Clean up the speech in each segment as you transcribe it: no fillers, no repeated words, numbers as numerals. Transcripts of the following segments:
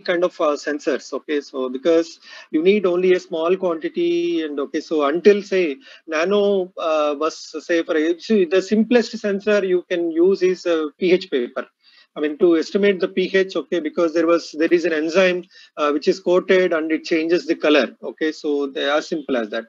kind of sensors. Okay, so because you need only a small quantity, and okay, so until say nano was say for so the simplest sensor you can use is pH paper. I mean, to estimate the pH, okay, because there is an enzyme which is coated and it changes the color. Okay, so they are simple as that.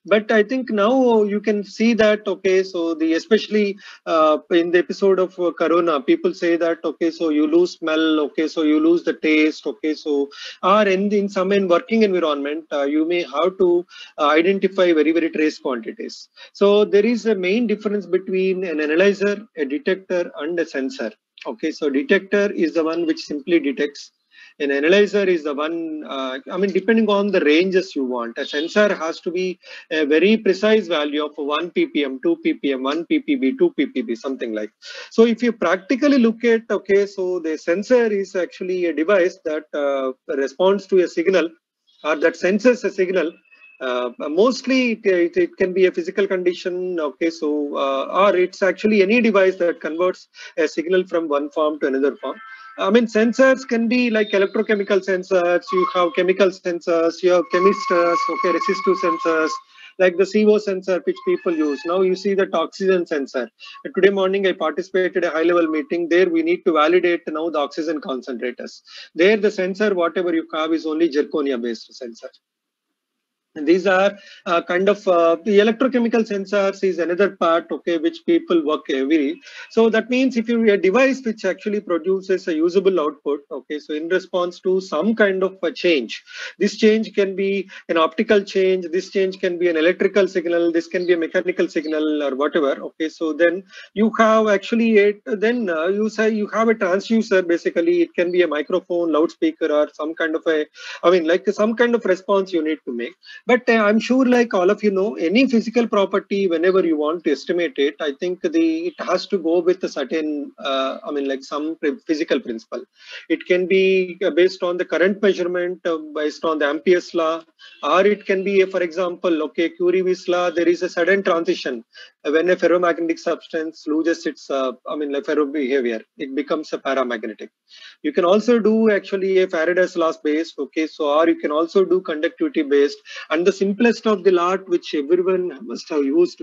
But I think now you can see that, okay, so the especially in the episode of Corona, people say that, okay, so you lose smell, okay, so you lose the taste, okay, so or in some in working environment, you may have to identify very trace quantities. So there is a main difference between an analyzer, a detector, and a sensor. Okay, so detector is the one which simply detects. An analyzer is the one, I mean, depending on the ranges you want. A sensor has to be a very precise value of 1 ppm, 2 ppm, 1 ppb, 2 ppb, something like. So if you practically look at, okay, so the sensor is actually a device that responds to a signal or that senses a signal. Mostly it can be a physical condition, okay, so or it's actually any device that converts a signal from one form to another form. I mean, sensors can be like electrochemical sensors, you have chemical sensors, you have chemistors, okay, resistive sensors, like the CO sensor which people use. Now you see the oxygen sensor. Today morning I participated a high level meeting. There we need to validate now the oxygen concentrators. There the sensor, whatever you have, is only zirconia based sensor. And these are kind of the electrochemical sensors is another part, okay, which people work heavily. So that means if you a device which actually produces a usable output, okay, so in response to some kind of a change, this change can be an optical change, this change can be an electrical signal, this can be a mechanical signal or whatever. Okay, so then you have actually then you say you have a transducer. Basically, it can be a microphone, loudspeaker, or some kind of a, I mean, like some kind of response you need to make. But I'm sure, like all of you know, any physical property, whenever you want to estimate it, I think it has to go with a certain, I mean, like some physical principle. It can be based on the current measurement, based on the Ampere's law, or it can be, for example, okay, Curie's law. There is a sudden transition when a ferromagnetic substance loses its, I mean, like ferro behavior, it becomes a paramagnetic. You can also do actually a Faraday's law based, okay, so or you can also do conductivity based. And the simplest of the lot, which everyone must have used,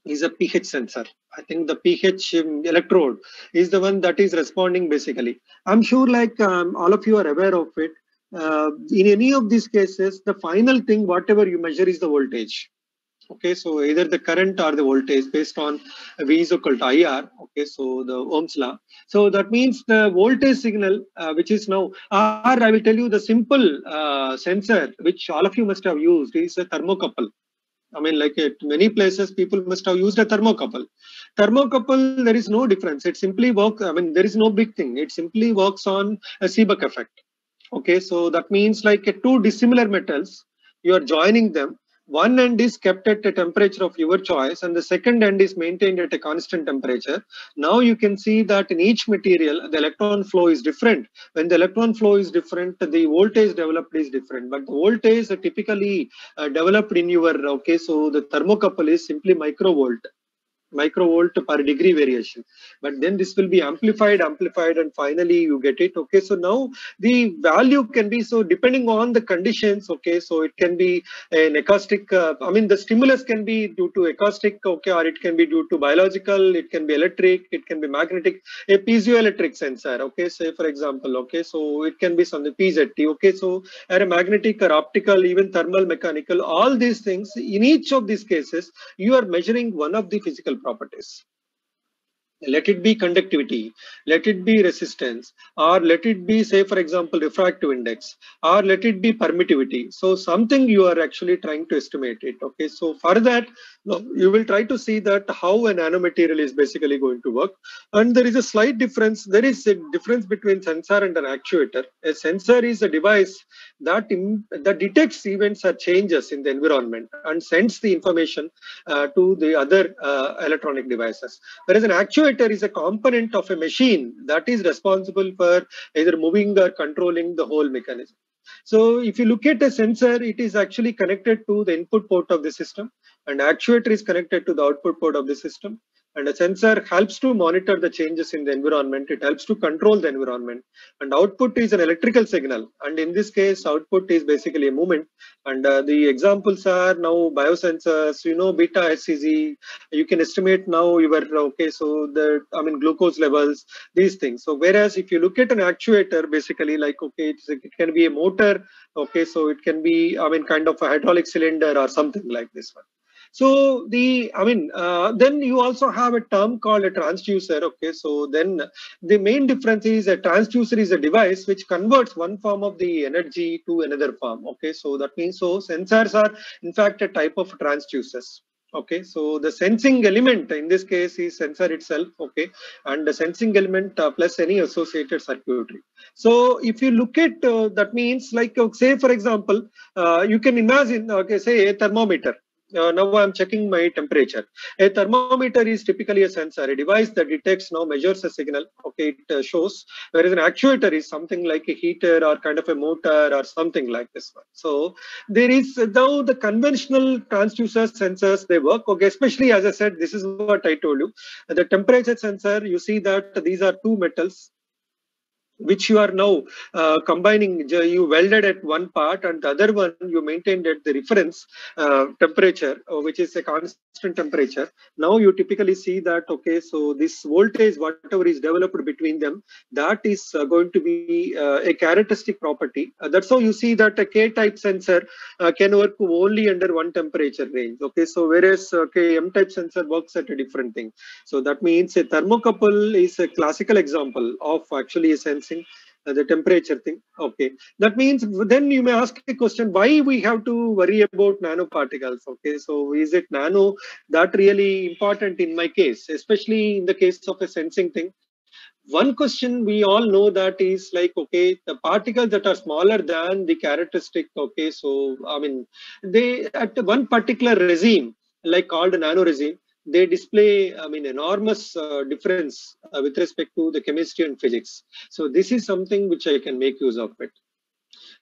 is a pH sensor. I think the pH electrode is the one that is responding basically. I'm sure like all of you are aware of it. In any of these cases, the final thing, whatever you measure is the voltage. Okay, so either the current or the voltage based on V is equal to IR. Okay, so the Ohm's law. So that means the voltage signal, which is now, or I will tell you the simple sensor, which all of you must have used, is a thermocouple. I mean, like at many places, people must have used a thermocouple. Thermocouple, there is no difference. It simply works. I mean, there is no big thing. It simply works on a Seebeck effect. Okay, so that means like two dissimilar metals, you are joining them. One end is kept at a temperature of your choice, and the second end is maintained at a constant temperature. Now you can see that in each material, the electron flow is different. When the electron flow is different, the voltage developed is different. But the voltage are typically developed in your, okay, so the thermocouple is simply microvolt per degree variation, but then this will be amplified, and finally you get it. Okay, so now the value can be, so depending on the conditions, okay, so it can be an acoustic, I mean the stimulus can be due to acoustic, okay, or it can be due to biological, it can be electric, it can be magnetic, a piezoelectric sensor, okay, say for example, okay, so it can be something PZT, okay, so or a magnetic or optical, even thermal, mechanical, all these things. In each of these cases you are measuring one of the physical properties. Let it be conductivity, let it be resistance, or let it be, say for example, refractive index, or let it be permittivity. So something you are actually trying to estimate it. Okay, so for that, no, you will try to see that how a nanomaterial is basically going to work. And there is a slight difference. There is a difference between sensor and an actuator. A sensor is a device that detects events or changes in the environment and sends the information to the other electronic devices. Whereas an actuator is a component of a machine that is responsible for either moving or controlling the whole mechanism. So if you look at a sensor, it is actually connected to the input port of the system, and actuator is connected to the output port of the system. And a sensor helps to monitor the changes in the environment. It helps to control the environment. And output is an electrical signal. And in this case, output is basically a movement. And the examples are now biosensors, beta HCG. You can estimate now so glucose levels, these things. So whereas if you look at an actuator, basically it can be a motor. So it can be, kind of a hydraulic cylinder or something like this one. So then you also have a term called a transducer. So then the main difference is a transducer is a device which converts one form of the energy to another form. So that means sensors are in fact a type of transducers. So the sensing element in this case is sensor itself. And the sensing element plus any associated circuitry. So if you look at that means say for example, you can imagine say a thermometer. Now I'm checking my temperature. A thermometer is typically a sensor, a device that detects, now measures a signal. It shows. Whereas an actuator is something like a heater or kind of a motor or something like this one. So there is now the conventional transducer sensors, they work. Especially as I said, this is what I told you. The temperature sensor, you see that these are two metals which you are now combining. You welded at one part and the other one you maintained at the reference temperature, which is a constant temperature. Now you typically see that so this voltage whatever is developed between them, that is going to be a characteristic property. That's how you see that a K-type sensor can work only under one temperature range. So whereas M-type sensor works at a different thing. So that means a thermocouple is a classical example of actually a sensing the temperature thing. That means then you may ask a question, why we have to worry about nanoparticles? So is it nano that really important in my case, especially in the case of a sensing thing? One question we all know that is the particles that are smaller than the characteristic. So they at one particular regime called nano regime, they display enormous difference with respect to the chemistry and physics. So this is something which I can make use of it.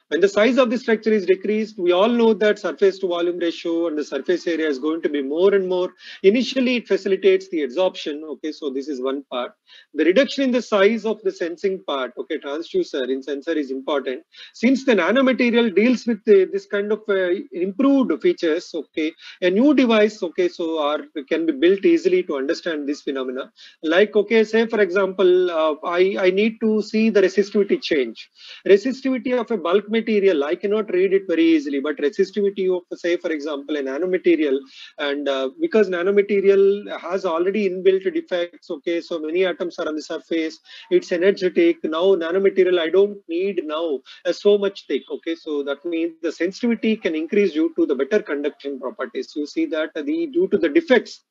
When the size of the structure is decreased, we all know that surface to volume ratio and the surface area is going to be more and more. Initially, it facilitates the adsorption. So this is one part. The reduction in the size of the sensing part, transducer in sensor is important. Since the nanomaterial deals with this kind of improved features, a new device, can be built easily to understand this phenomena. Say for example, I need to see the resistivity change. Resistivity of a bulk material, I cannot read it very easily, but resistivity of, say, for example, a nanomaterial, and because nanomaterial has already inbuilt defects, so many atoms are on the surface, it's energetic. Now, nanomaterial, I don't need now so much thick, so that means the sensitivity can increase due to the better conduction properties. You see that due to the defects,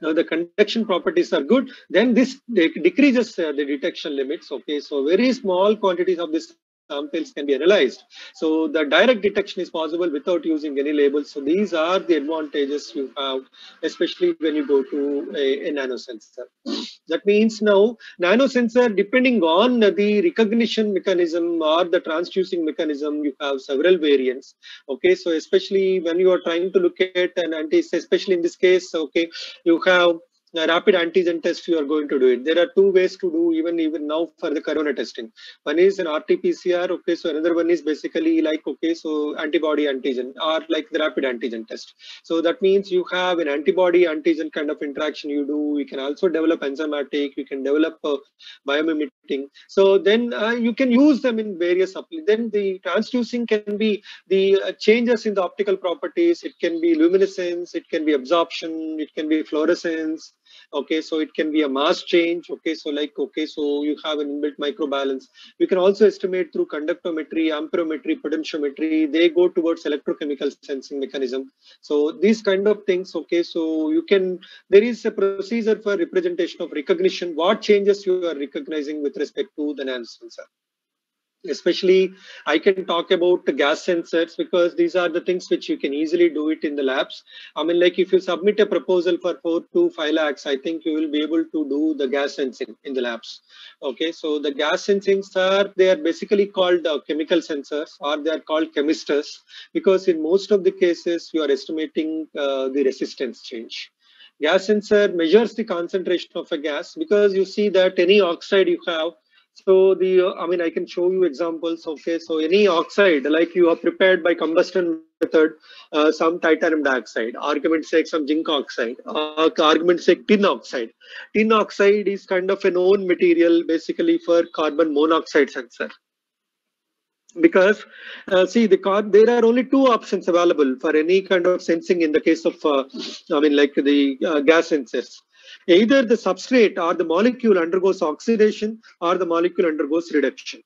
now the conduction properties are good, then this decreases the detection limits. So very small quantities of this samples can be analyzed. So the direct detection is possible without using any labels. So these are the advantages you have, especially when you go to a nanosensor. That means now nanosensor, depending on the recognition mechanism or the transducing mechanism, you have several variants. So especially when you are trying to look at an especially in this case, you have a rapid antigen test, you are going to do it. There are two ways to do even now for the corona testing. One is an RT-PCR, so another one is basically so antibody antigen or like the rapid antigen test. So that means you have an antibody antigen kind of interaction you do. You can also develop enzymatic, you can develop biomimicking. So then you can use them in various then the transducing can be the changes in the optical properties. It can be luminescence, it can be absorption, it can be fluorescence. So it can be a mass change. So you have an inbuilt microbalance. You can also estimate through conductometry, amperometry, potentiometry. They go towards electrochemical sensing mechanism. So these kind of things. So you can, there is a procedure for representation of recognition. What changes you are recognizing with respect to the nanosensor. Especially, I can talk about the gas sensors because these are the things which you can easily do it in the labs. If you submit a proposal for 4 to 5 lakhs, I think you will be able to do the gas sensing in the labs. So the gas sensings they are basically called chemical sensors, or they are called chemistors, because in most of the cases you are estimating the resistance change. Gas sensor measures the concentration of a gas, because you see that any oxide you have. So I mean, I can show you examples. Okay, so any oxide like you are prepared by combustion method, some titanium dioxide, argument sake some zinc oxide, argument sake tin oxide. Tin oxide is kind of a known material basically for carbon monoxide sensor, because see there are only two options available for any kind of sensing in the case of I mean like the gas sensors. Either the substrate or the molecule undergoes oxidation or the molecule undergoes reduction.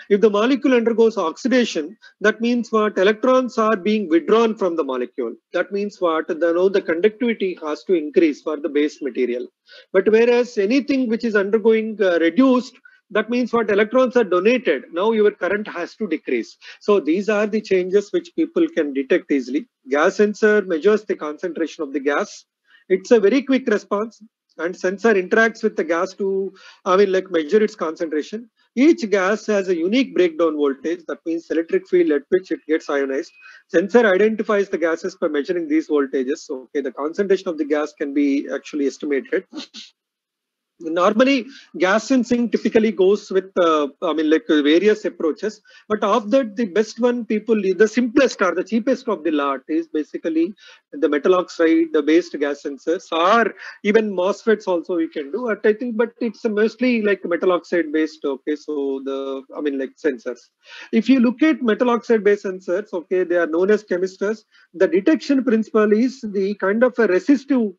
If the molecule undergoes oxidation, that means what? Electrons are being withdrawn from the molecule. That means what? The conductivity has to increase for the base material. But whereas anything which is undergoing reduced, that means what? Electrons are donated. Now your current has to decrease. So these are the changes which people can detect easily. Gas sensor measures the concentration of the gas. It's a very quick response, and sensor interacts with the gas to, I mean, like measure its concentration. Each gas has a unique breakdown voltage, that means electric field at which it gets ionized. Sensor identifies the gases by measuring these voltages. Okay, the concentration of the gas can be actually estimated. Normally, gas sensing typically goes with, I mean, like various approaches. But of that, the best one, the simplest or the cheapest of the lot is basically the metal oxide, the based gas sensors, or even MOSFETs also we can do. But I think, but it's mostly like metal oxide based. Okay, so I mean, like sensors. If you look at metal oxide based sensors, okay, they are known as chemistors. The detection principle is the kind of a resistive,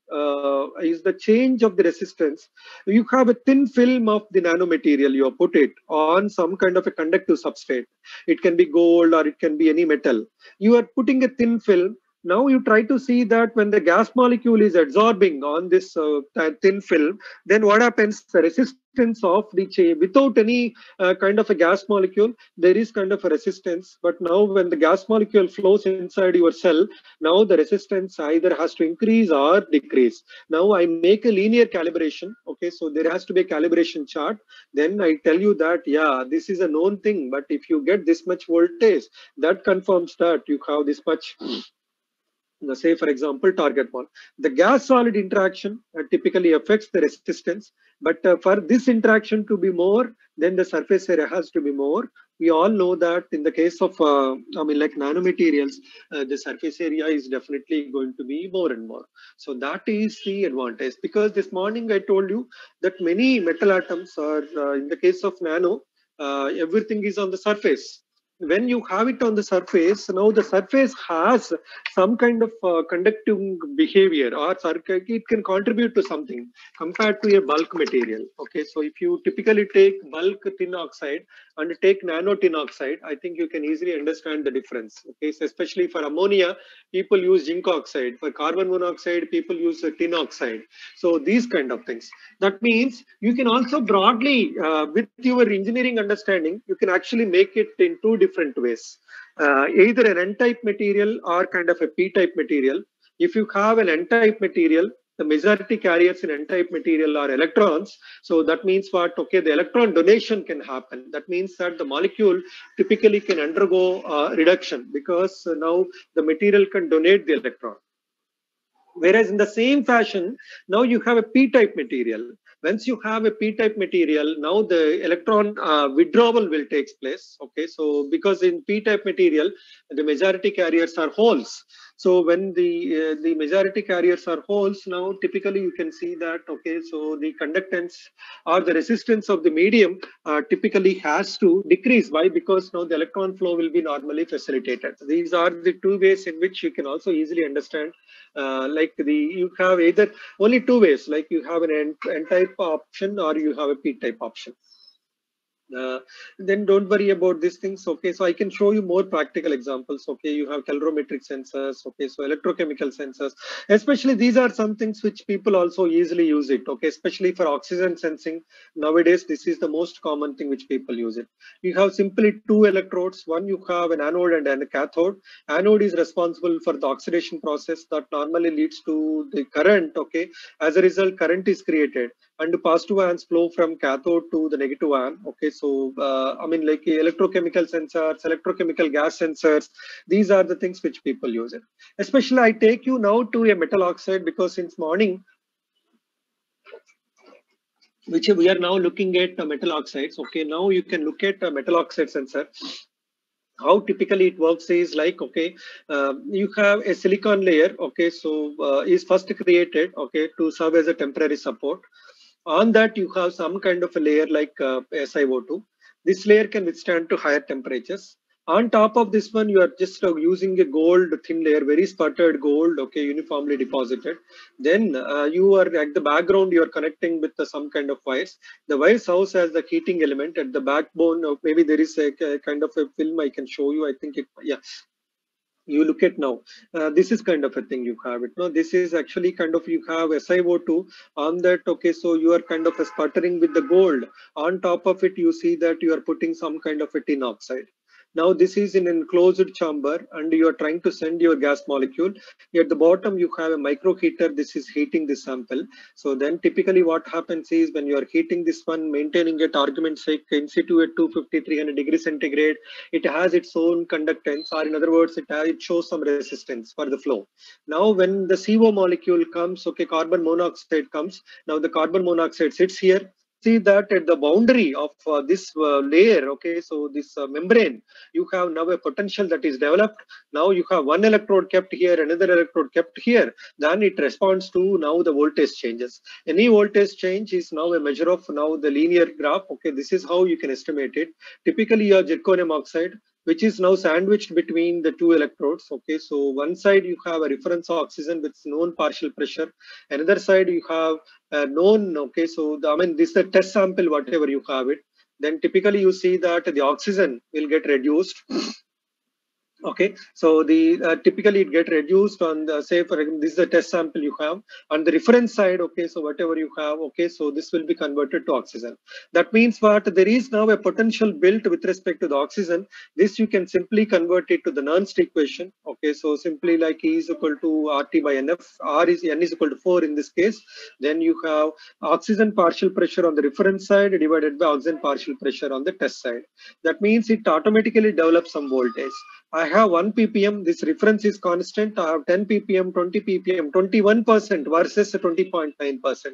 is the change of the resistance. You have a thin film of the nanomaterial, you put it on some kind of a conductive substrate. It can be gold or it can be any metal. You are putting a thin film. Now you try to see that when the gas molecule is absorbing on this thin film, then what happens? The resistance of the chain without any kind of a gas molecule, there is kind of a resistance. But now when the gas molecule flows inside your cell, now the resistance either has to increase or decrease. Now I make a linear calibration. Okay, so there has to be a calibration chart. Then I tell you that, yeah, this is a known thing, but if you get this much voltage, that confirms that you have this much. Say, for example, target one. The gas solid interaction typically affects the resistance, but for this interaction to be more, then the surface area has to be more. We all know that in the case of, I mean, like nanomaterials, the surface area is definitely going to be more and more. So that is the advantage, because this morning I told you that many metal atoms are, in the case of nano, everything is on the surface. When you have it on the surface, now the surface has some kind of conducting behavior, or it can contribute to something compared to a bulk material. Okay, so if you typically take bulk tin oxide and take nano tin oxide, I think you can easily understand the difference. Okay, so especially for ammonia, people use zinc oxide. For carbon monoxide, people use tin oxide. So these kind of things. That means you can also broadly, with your engineering understanding, you can actually make it in two different ways. Either an N-type material or kind of a P-type material. If you have an N-type material, the majority carriers in N-type material are electrons. So that means what? Okay, the electron donation can happen. That means that the molecule typically can undergo reduction, because now the material can donate the electron. Whereas in the same fashion, now you have a P-type material. Once you have a P-type material, now the electron withdrawal will take place. Okay, so because in P-type material, the majority carriers are holes. So when the majority carriers are holes, now typically you can see that, okay, so the conductance or the resistance of the medium typically has to decrease. Why? Because now the electron flow will be normally facilitated. These are the two ways in which you can also easily understand. Like you have either only two ways, like you have an N-type option or you have a P-type option. Then don't worry about these things. Okay, so I can show you more practical examples. Okay, you have calorimetric sensors. Okay, so electrochemical sensors, especially these are some things which people also easily use it. Okay, especially for oxygen sensing nowadays, this is the most common thing which people use it. You have simply two electrodes. One, you have an anode and a cathode. Anode is responsible for the oxidation process that normally leads to the current. Okay, as a result, current is created and positive ions flow from cathode to the negative ion. Okay, so I mean, like electrochemical sensors, electrochemical gas sensors, these are the things which people use it. Especially I take you now to a metal oxide, because since morning which we are now looking at metal oxides. Okay, now you can look at metal oxide sensor. How typically it works is like, okay, you have a silicon layer, okay, so is first created, okay, to serve as a temporary support. On that you have some kind of a layer like SiO2. This layer can withstand to higher temperatures. On top of this one, you are just using a gold thin layer, very sputtered gold, okay, uniformly deposited. Then you are at the background, you are connecting with some kind of wires. The wire serves as the heating element at the backbone. Maybe there is a kind of a film I can show you. I think it, yeah, you look at now, this is kind of a thing you have it. No, this is actually kind of, you have SiO2 on that. Okay, so you are kind of sputtering with the gold. On top of it, you see that you are putting some kind of a tin oxide. Now this is in an enclosed chamber and you are trying to send your gas molecule. At the bottom, you have a micro heater. This is heating the sample. So then typically what happens is when you are heating this one, maintaining it, argument sake, in situ at 250, 300 degrees centigrade, it has its own conductance, or in other words, it shows some resistance for the flow. Now, when the CO molecule comes, okay, carbon monoxide comes. Now the carbon monoxide sits here. See that at the boundary of this layer, okay, so this membrane, you have now a potential that is developed. Now you have one electrode kept here, another electrode kept here. Then it responds to now the voltage changes. Any voltage change is now a measure of now the linear graph. Okay, this is how you can estimate it. Typically, your zirconium oxide, which is now sandwiched between the two electrodes. Okay, so one side you have a reference oxygen with known partial pressure. Another side you have known. Okay, so I mean, this is the test sample, whatever you have it. Then typically you see that the oxygen will get reduced. Okay, so the typically it get reduced on the, say for example, this is the test sample you have on the reference side. Okay, so whatever you have, okay, so this will be converted to oxygen. That means what, there is now a potential built with respect to the oxygen. This you can simply convert it to the Nernst equation. Okay, so simply like E is equal to RT by NF, R is N is equal to 4 in this case. Then you have oxygen partial pressure on the reference side divided by oxygen partial pressure on the test side. That means it automatically develops some voltage. I have 1 ppm, this reference is constant. I have 10 ppm, 20 ppm, 21% versus 20.9%.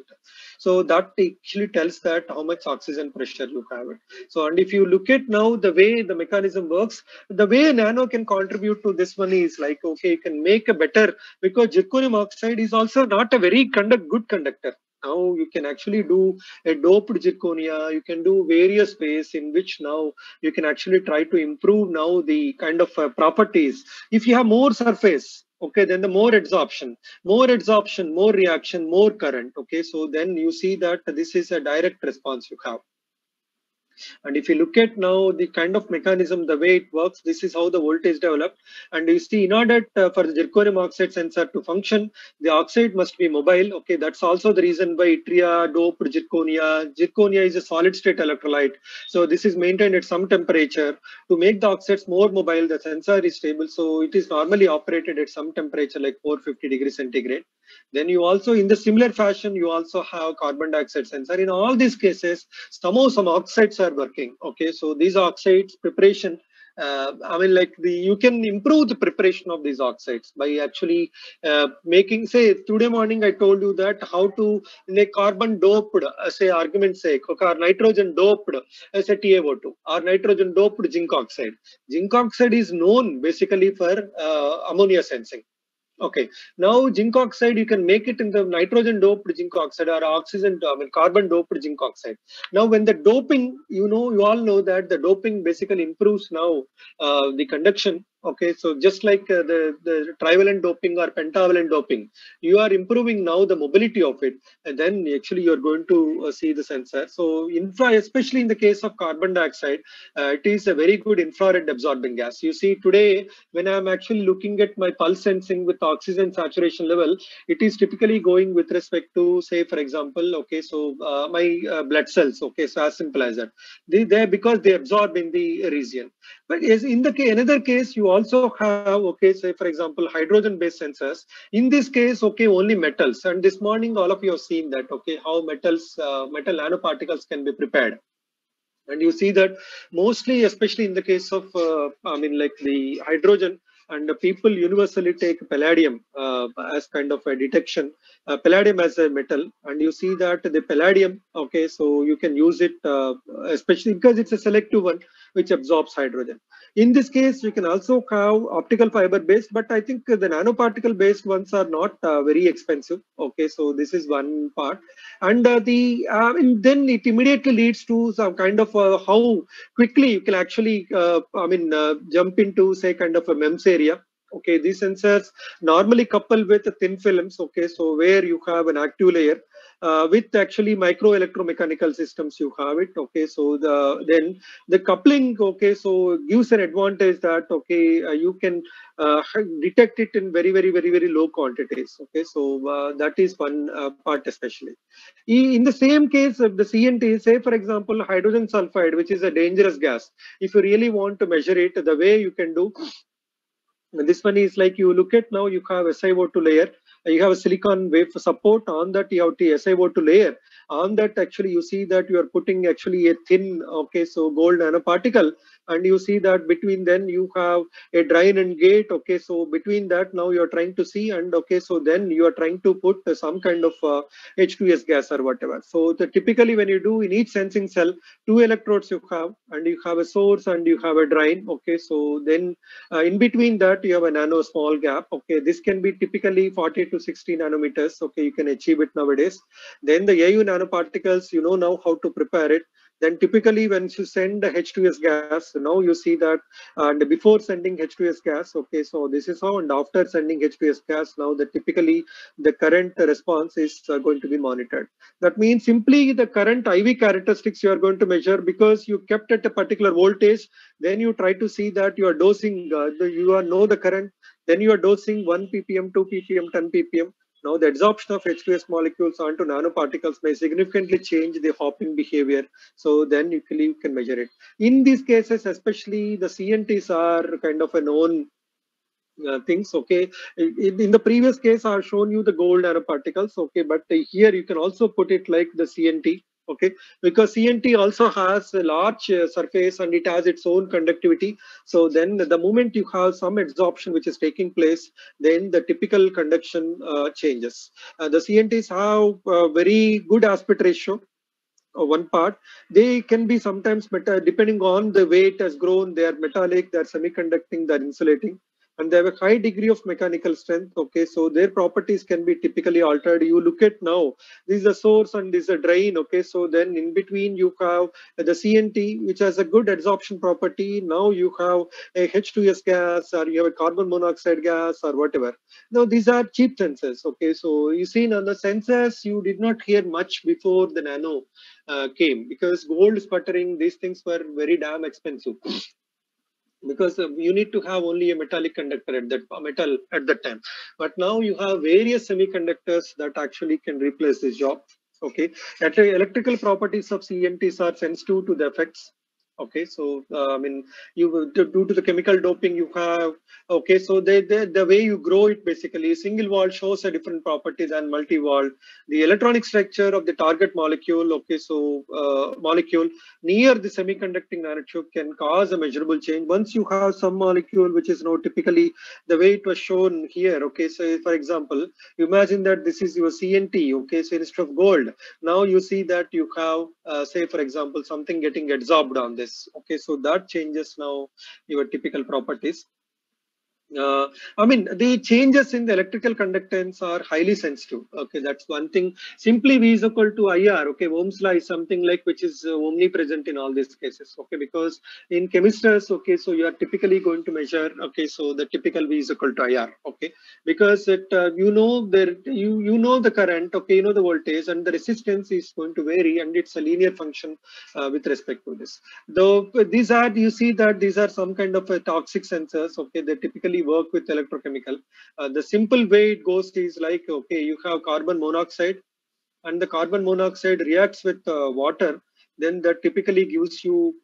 So that actually tells that how much oxygen pressure you have it. So, and if you look at now the way the mechanism works, the way nano can contribute to this one is like, okay, you can make a better, because zirconium oxide is also not a very good conductor. Now you can actually do a doped zirconia, you can do various ways in which now you can actually try to improve now the kind of properties. If you have more surface, okay, then the more absorption, more reaction, more current. Okay, so then you see that this is a direct response you have. And if you look at now the kind of mechanism, the way it works, this is how the voltage developed. And you see, in order for the zirconium oxide sensor to function, the oxide must be mobile. Okay, that's also the reason why yttria, doped zirconia. Zirconia is a solid state electrolyte. So this is maintained at some temperature. To make the oxides more mobile, the sensor is stable. So it is normally operated at some temperature like 450 degrees centigrade. Then you also, in the similar fashion, you also have carbon dioxide sensor. In all these cases, somehow some oxides are working. Okay, so these oxides preparation, I mean, like you can improve the preparation of these oxides by actually making, say, today morning I told you that how to, in a carbon doped, say argument's sake, okay, or nitrogen doped as a TaO2, or nitrogen doped zinc oxide. Zinc oxide is known basically for ammonia sensing. Okay. Now zinc oxide, you can make it in the nitrogen doped zinc oxide or oxygen, I mean carbon doped zinc oxide. Now when the doping, you all know that the doping basically improves now the conduction. Okay, so just like the trivalent doping or pentavalent doping, you are improving now the mobility of it, and then actually you're going to see the sensor. So especially in the case of carbon dioxide, it is a very good infrared absorbing gas. You see today, when I'm actually looking at my pulse sensing with oxygen saturation level, it is typically going with respect to, say, for example, okay, so my blood cells, okay, so as simple as that. They because they absorb in the region. But as in the another case, you also have, okay, say, for example, hydrogen-based sensors. In this case, okay, only metals. And this morning, all of you have seen that, okay, how metals, metal nanoparticles can be prepared. And you see that mostly, especially in the case of, I mean, like the hydrogen, and the people universally take palladium as kind of a detection, palladium as a metal, and you see that the palladium, okay, so you can use it especially because it's a selective one which absorbs hydrogen. In this case, you can also have optical fiber based, but I think the nanoparticle based ones are not very expensive. Okay, so this is one part, and and then it immediately leads to some kind of how quickly you can actually jump into say kind of a MEMS area. Okay, these sensors normally couple with thin films. Okay, so where you have an active layer with actually micro electromechanical systems, you have it. Okay, so the coupling, okay, so gives an advantage that okay you can detect it in very low quantities. Okay, so that is one part especially. In the same case of the CNT, say for example hydrogen sulfide, which is a dangerous gas, if you really want to measure it, the way you can do this one is like you look at now you have a SiO2 layer, you have a silicon wafer support on that, you have the SiO2 layer on that. Actually you see that you are putting actually a thin, okay, so gold nanoparticle, and you see that between then you have a drain and gate. Okay, so between that now you are trying to see, and okay, so then you are trying to put some kind of H2S gas or whatever. So typically when you do in each sensing cell, two electrodes you have, and you have a source and you have a drain. Okay, so then in between that, you have a nano small gap. Okay, this can be typically 40 to 60 nanometers. Okay, you can achieve it nowadays. Then the AU nanoparticles, you know now how to prepare it. Then typically when you send the H2S gas, now you see that, and before sending H2S gas, okay, so this is how, and after sending H2S gas, now the typically the current response is going to be monitored. That means simply the current IV characteristics you are going to measure because you kept at a particular voltage. Then you try to see that you are dosing, you are know the current, then you are dosing 1 ppm, 2 ppm, 10 ppm. Now the adsorption of H2S molecules onto nanoparticles may significantly change the hopping behavior. So then you can measure it. In these cases, especially the CNTs are kind of a known things. Okay, in the previous case I've shown you the gold nanoparticles. Okay, but here you can also put it like the CNT. Okay, because CNT also has a large surface and it has its own conductivity. So then the moment you have some adsorption which is taking place, then the typical conduction changes. The CNTs have very good aspect ratio. One part, they can be sometimes depending on the way it has grown, they are metallic, they are semiconducting, they are insulating, and they have a high degree of mechanical strength. Okay, so their properties can be typically altered. You look at now, this is a source and this is a drain. Okay, so then in between you have the CNT which has a good adsorption property. Now you have a H2S gas, or you have a carbon monoxide gas, or whatever. Now these are cheap sensors. Okay, so you see now the sensors you did not hear much before the nano came, because gold sputtering, these things were very damn expensive because you need to have only a metallic conductor at that metal at that time. But now you have various semiconductors that actually can replace this job. Okay, electrical properties of CNTs are sensitive to the effects. Okay, so you due to the chemical doping you have. Okay, so the way you grow it, basically single wall shows a different property than multi wall. The electronic structure of the target molecule, okay, so molecule near the semiconducting nanotube can cause a measurable change. Once you have some molecule which is now typically the way it was shown here. Okay, so for example, imagine that this is your CNT. Okay, so instead of gold, now you see that you have say for example something getting adsorbed on this. Okay, so that changes now your typical properties. The changes in the electrical conductance are highly sensitive. Okay, that's one thing. Simply V is equal to IR. Okay, Ohm's law is something like which is omnipresent in all these cases. Okay, because in chemistries, okay, so you are typically going to measure. Okay, so the typical V is equal to IR. Okay, because it you know there you know the current. Okay, you know the voltage, and the resistance is going to vary, and it's a linear function with respect to this. Though these are, you see that these are some kind of toxic sensors. Okay, they typically work with electrochemical. The simple way it goes is like, okay, you have carbon monoxide, and the carbon monoxide reacts with water. Then that typically gives you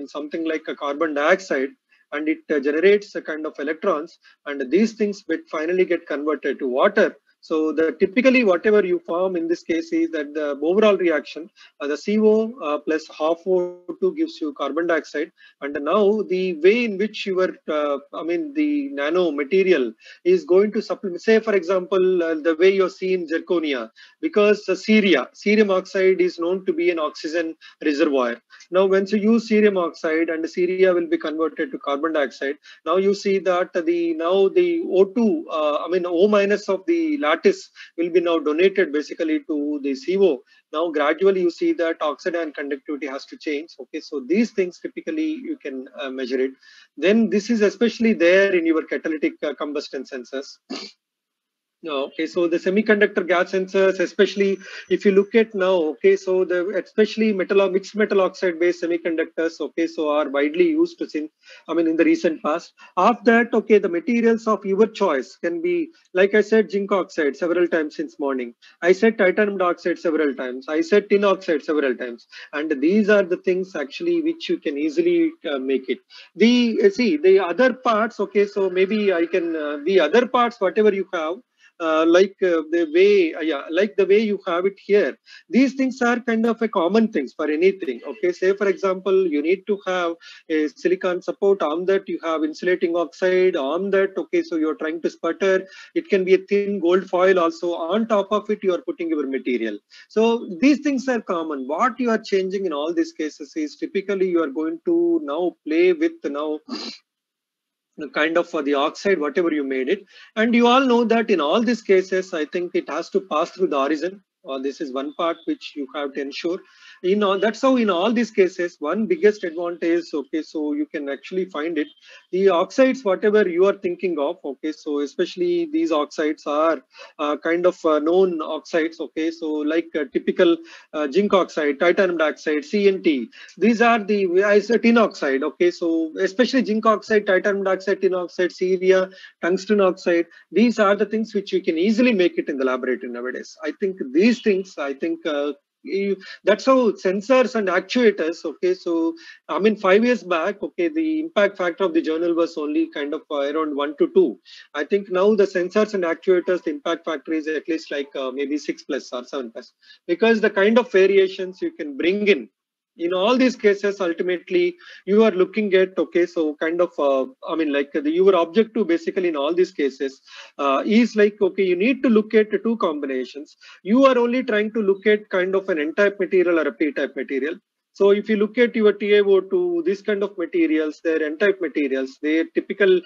something like a carbon dioxide, and it generates a kind of electrons, and these things finally get converted to water. So the typically whatever you form in this case is that the overall reaction, the CO plus half O2 gives you carbon dioxide. And now the way in which your, the nano material is going to supplement, say for example, the way you're seeing zirconia, because cerium oxide is known to be an oxygen reservoir. Now, once you use cerium oxide and the ceria will be converted to carbon dioxide, now you see that the O2, O minus of the lattice will be now donated basically to the CO. Now gradually you see that oxide conductivity has to change. Okay, so these things typically you can measure it. Then this is especially there in your catalytic combustion sensors. Okay, so the semiconductor gas sensors, especially if you look at now, okay, so the especially mixed metal oxide based semiconductors, okay, so are widely used in the recent past. After that, okay, the materials of your choice can be, like I said, zinc oxide several times since morning. I said titanium dioxide several times. I said tin oxide several times, and these are the things actually which you can easily make it. The other parts, okay, so maybe I can the other parts whatever you have. Like the way you have it here, these things are kind of a common things for anything. Okay, say for example, you need to have a silicon support. On that you have insulating oxide. On that, okay, so you're trying to sputter. It can be a thin gold foil also. On top of it, you are putting your material. So these things are common. What you are changing in all these cases is typically you are going to now play with now kind of for the oxide, whatever you made it. And you all know that in all these cases, I think it has to pass through the horizon. This is one part which you have to ensure. That's how in all these cases, one biggest advantage, okay, so you can actually find it. The oxides, whatever you are thinking of, okay, so especially these oxides are kind of known oxides, okay, so like typical zinc oxide, titanium dioxide, CNT, these are the tin oxide. Okay, so especially zinc oxide, titanium dioxide, tin oxide, ceria, tungsten oxide. These are the things which you can easily make it in the laboratory nowadays. I think these things. I think. That's how sensors and actuators. Okay, so 5 years back, okay, the impact factor of the journal was only kind of around 1 to 2. I think now the sensors and actuators, the impact factor is at least like maybe 6 plus or 7 plus, because the kind of variations you can bring in all these cases, ultimately you are looking at, okay, so kind of your objective basically in all these cases is like, okay, you need to look at the two combinations. You are only trying to look at kind of an n-type material or a p-type material. So if you look at your TiO2, this kind of materials, they're n-type materials, their typical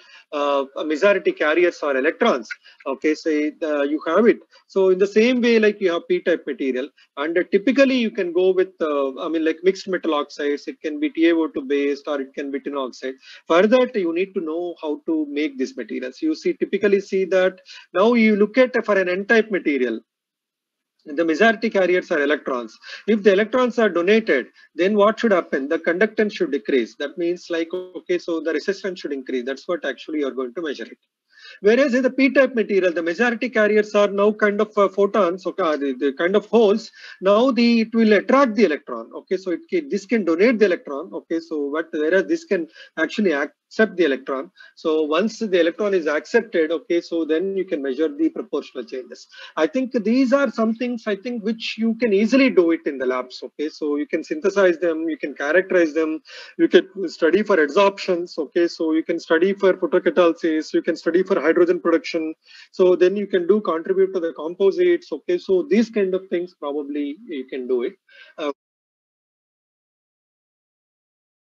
majority carriers are electrons. Okay, so you have it. So in the same way, like you have p-type material, and typically you can go with like mixed metal oxides. It can be TiO2 based or it can be tin oxide. For that, you need to know how to make these materials. You typically see that now you look at for an n-type material, the majority carriers are electrons. If the electrons are donated, then what should happen? The conductance should decrease. That means like, okay, so the resistance should increase. That's what actually you're going to measure it. Whereas in the p-type material, the majority carriers are now kind of photons, okay, the kind of holes. Now it will attract the electron. Okay, so this can donate the electron. Okay, so whereas this can actually accept the electron. So once the electron is accepted, okay, so then you can measure the proportional changes. I think these are some things I think which you can easily do it in the labs. Okay, so you can synthesize them, you can characterize them, you can study for adsorptions. Okay, so you can study for photocatalysis, you can study for hydrogen production. So then you can contribute to the composites. Okay, so these kind of things probably you can do it.